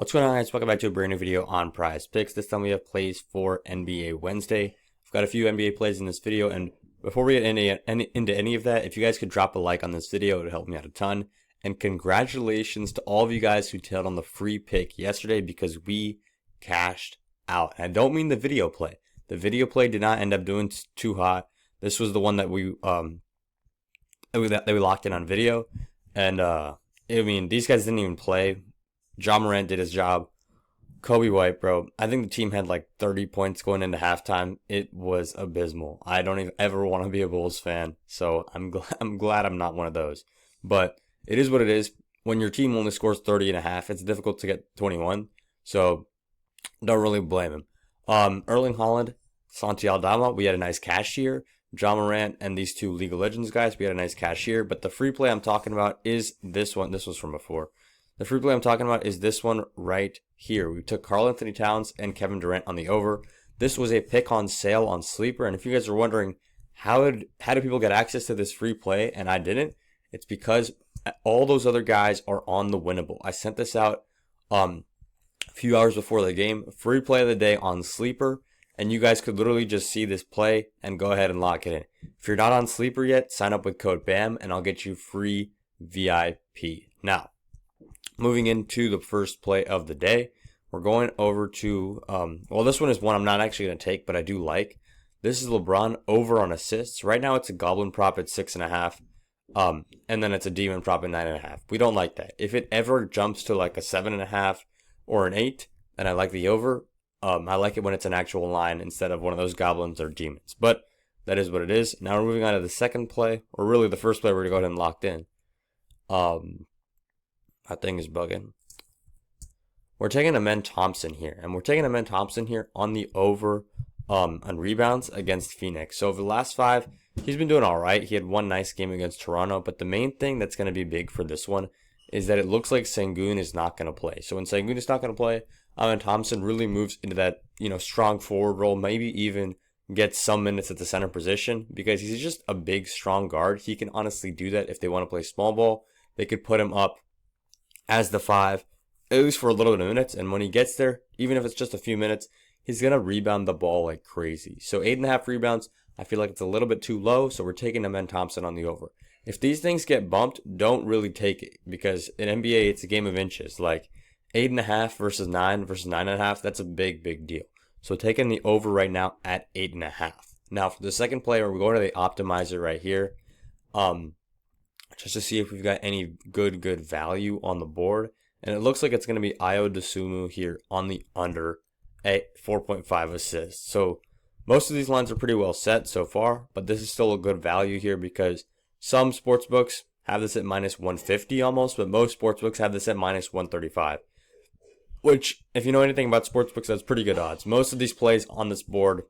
What's going on, guys? Welcome back to a brand new video on PrizePicks. This time we have plays for NBA Wednesday. I've got a few NBA plays in this video, and before we get into any of that, if you guys could drop a like on this video, it would help me out a ton. And congratulations to all of you guys who tailed on the free pick yesterday because we cashed out. And I don't mean the video play. The video play did not end up doing too hot. This was the one that we locked in on video, and I mean, these guys didn't even play. Ja Morant did his job. Kobe White, bro. I think the team had like 30 points going into halftime. It was abysmal. I don't even ever want to be a Bulls fan, so I'm glad I'm not one of those. But it is what it is. When your team only scores 30 and a half, it's difficult to get 21. So don't really blame him. Erling Haaland, Santi Aldama, we had a nice cashier. Ja Morant and these two League of Legends guys, we had a nice cashier. But the free play I'm talking about is this one. This was from before. The free play I'm talking about is this one right here. We took Karl Anthony Towns and Kevin Durant on the over. This was a pick on sale on Sleeper. And if you guys are wondering, how do people get access to this free play and I didn't? It's because all those other guys are on the winnable. I sent this out a few hours before the game. Free play of the day on Sleeper. And you guys could literally just see this play and go ahead and lock it in. If you're not on Sleeper yet, sign up with code BAM and I'll get you free VIP. Now, moving into the first play of the day, we're going over to, well, this one is one I'm not actually going to take, but I do like. This is LeBron over on assists. Right now it's a Goblin prop at 6.5, and then it's a Demon prop at 9.5. We don't like that. If it ever jumps to like a 7.5 or an 8, then I like the over. I like it when it's an actual line instead of one of those Goblins or Demons, but that is what it is. Now we're moving on to the second play, or really the first play we're going to go ahead and locked in. My thing is bugging. We're taking Amen Thompson here, and we're taking Amen Thompson here on the over on rebounds against Phoenix. So over the last 5, he's been doing all right. He had one nice game against Toronto, but the main thing that's going to be big for this one is that it looks like Sengun is not going to play. So when Sengun is not going to play, Amen Thompson really moves into that, strong forward role, maybe even gets some minutes at the center position because he's just a big, strong guard. He can honestly do that if they want to play small ball. They could put him up as the 5, at least for a little bit of minutes, and when he gets there, even if it's just a few minutes, he's going to rebound the ball like crazy. So 8.5 rebounds, I feel like it's a little bit too low, so we're taking Amen Thompson on the over. If these things get bumped, don't really take it, because in NBA, it's a game of inches. Like 8.5 versus 9 versus 9.5, that's a big, big deal. So taking the over right now at 8.5. Now for the second player, we're going to the optimizer right here. Just to see if we've got any good value on the board. And it looks like it's going to be Ayo Dosunmu here on the under at 4.5 assists. So most of these lines are pretty well set so far, but this is still a good value here because some sportsbooks have this at minus 150 almost, but most sportsbooks have this at minus 135. Which, if you know anything about sportsbooks, that's pretty good odds. Most of these plays on this board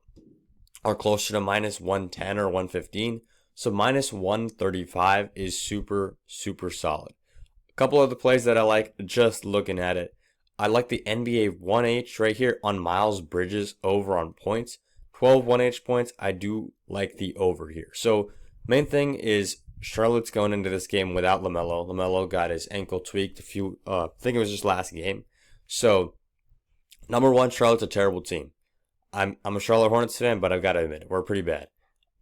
are closer to minus 110 or 115. So minus 135 is super solid. A couple of the plays that I like just looking at it. I like the NBA 1H right here on Miles Bridges over on points. 12 1H points. I do like the over here. So main thing is Charlotte's going into this game without LaMelo. LaMelo got his ankle tweaked I think it was just last game. So number one, Charlotte's a terrible team. I'm a Charlotte Hornets fan, but I've got to admit it, we're pretty bad.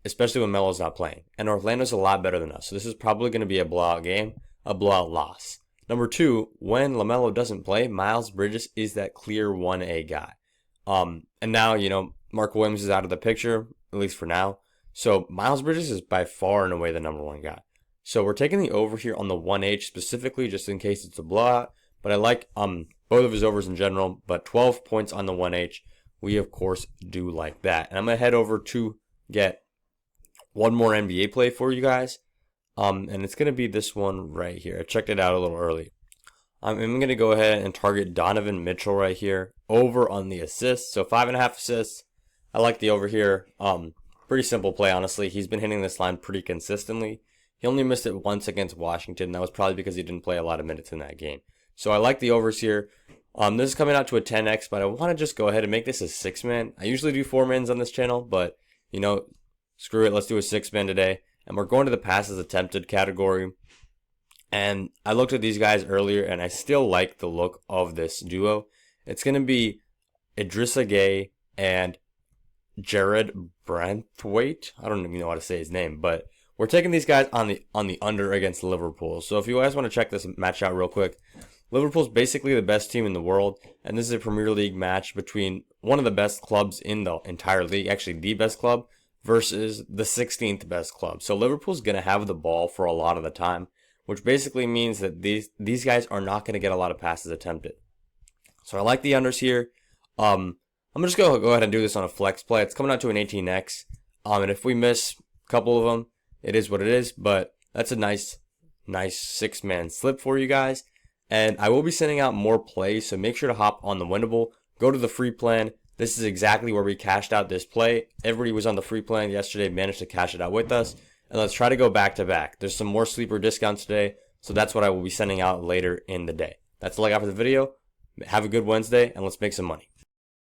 Especially when Melo's not playing. And Orlando's a lot better than us. So this is probably going to be a blowout game, a blowout loss. Number 2, when LaMelo doesn't play, Miles Bridges is that clear 1A guy. And now, Mark Williams is out of the picture, at least for now. So Miles Bridges is by far and away the number 1 guy. So we're taking the over here on the 1H specifically just in case it's a blowout. But I like both of his overs in general. But 12 points on the 1H, we of course do like that. And I'm going to head over to get one more NBA play for you guys, and it's going to be this one right here. I checked it out a little early. I'm going to go ahead and target Donovan Mitchell right here, over on the assists, so 5.5 assists. I like the over here. Pretty simple play, honestly. He's been hitting this line pretty consistently. He only missed it once against Washington. That was probably because he didn't play a lot of minutes in that game. So I like the overs here. This is coming out to a 10x, but I want to just go ahead and make this a 6-man. I usually do 4-mans on this channel, but, screw it, let's do a 6-man today. And we're going to the passes attempted category. And I looked at these guys earlier, and I still like the look of this duo. It's going to be Idrissa Gueye and Jared Brandthwaite. I don't even know how to say his name, but we're taking these guys on the under against Liverpool. So if you guys want to check this match out real quick, Liverpool's basically the best team in the world, and this is a Premier League match between one of the best clubs in the entire league, actually the best club, versus the 16th best club. So Liverpool's going to have the ball for a lot of the time, which basically means that these guys are not going to get a lot of passes attempted. So I like the unders here. I'm just going to go ahead and do this on a flex play. It's coming out to an 18x. And if we miss a couple of them, it is what it is. But that's a nice 6-man slip for you guys. And I will be sending out more plays, so make sure to hop on the Winnable. Go to the free plan. This is exactly where we cashed out this play. Everybody was on the free plan yesterday, managed to cash it out with us. And let's try to go back to back. There's some more sleeper discounts today, so that's what I will be sending out later in the day. That's all I got for the video. Have a good Wednesday, and let's make some money.